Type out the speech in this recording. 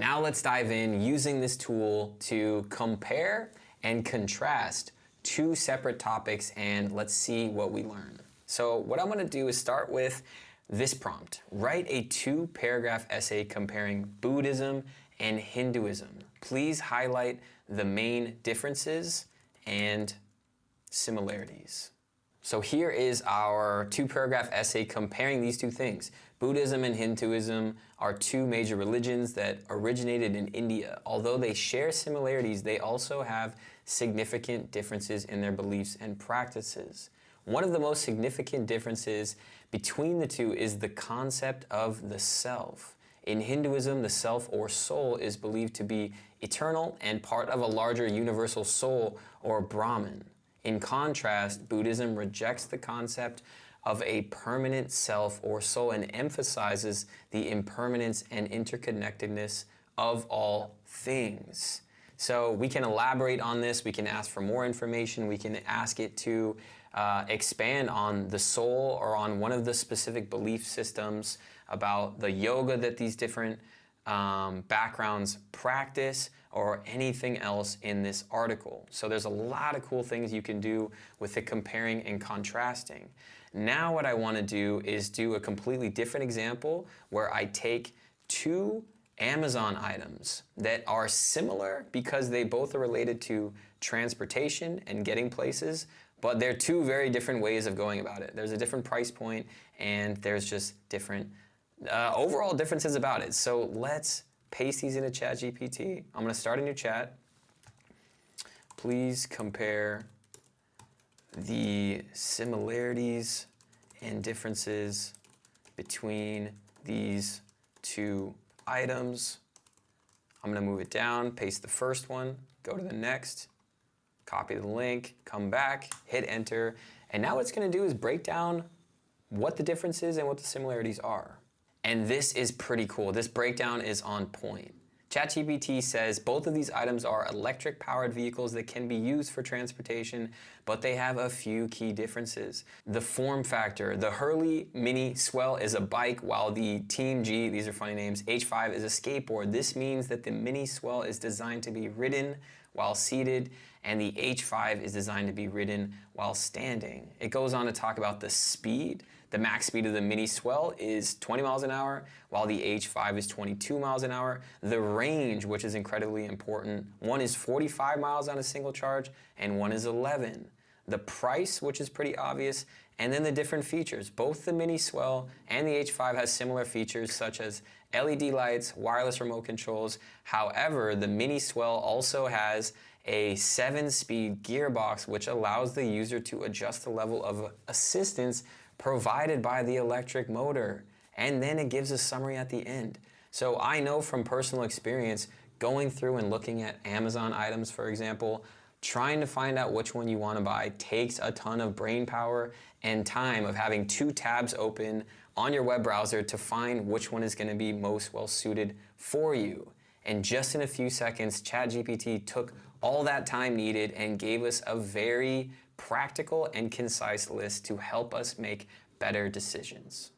Now let's dive in using this tool to compare and contrast two separate topics, and let's see what we learn. So what I'm gonna do is start with this prompt. Write a 2-paragraph essay comparing Buddhism and Hinduism. Please highlight the main differences and similarities. So here is our 2-paragraph essay comparing these two things. Buddhism and Hinduism are two major religions that originated in India. Although they share similarities, they also have significant differences in their beliefs and practices. One of the most significant differences between the two is the concept of the self. In Hinduism, the self or soul is believed to be eternal and part of a larger universal soul or Brahman. In contrast, Buddhism rejects the concept of a permanent self or soul and emphasizes the impermanence and interconnectedness of all things. So we can elaborate on this, we can ask for more information, we can ask it to expand on the soul or on one of the specific belief systems about the yoga that these different backgrounds practice, or anything else in this article. So there's a lot of cool things you can do with the comparing and contrasting. Now what I want to do is do a completely different example where I take two Amazon items that are similar because they both are related to transportation and getting places, but they're two very different ways of going about it. There's a different price point and there's just different overall differences about it. So let's paste these into ChatGPT. I'm going to start a new chat. Please compare the similarities and differences between these two items. I'm going to move it down, paste the first one, go to the next, copy the link, come back, hit enter, and now what it's going to do is break down what the differences and what the similarities are. And this is pretty cool. This breakdown is on point. ChatGPT says both of these items are electric-powered vehicles that can be used for transportation, but they have a few key differences. The form factor. The Hurley Mini Swell is a bike, while the Team G, these are funny names, H5 is a skateboard. This means that the Mini Swell is designed to be ridden while seated, and the H5 is designed to be ridden while standing. It goes on to talk about the speed. The max speed of the Mini Swell is 20 miles an hour, while the H5 is 22 miles an hour. The range, which is incredibly important, one is 45 miles on a single charge, and one is 11. The price, which is pretty obvious, and then the different features. Both the Mini Swell and the H5 has similar features such as LED lights, wireless remote controls. However, the Mini Swell also has a 7-speed gearbox, which allows the user to adjust the level of assistance provided by the electric motor. And then it gives a summary at the end. So I know from personal experience, going through and looking at Amazon items, for example, trying to find out which one you want to buy takes a ton of brain power and time of having two tabs open on your web browser to find which one is going to be most well suited for you. And just in a few seconds, ChatGPT took all that time needed and gave us a very practical and concise list to help us make better decisions.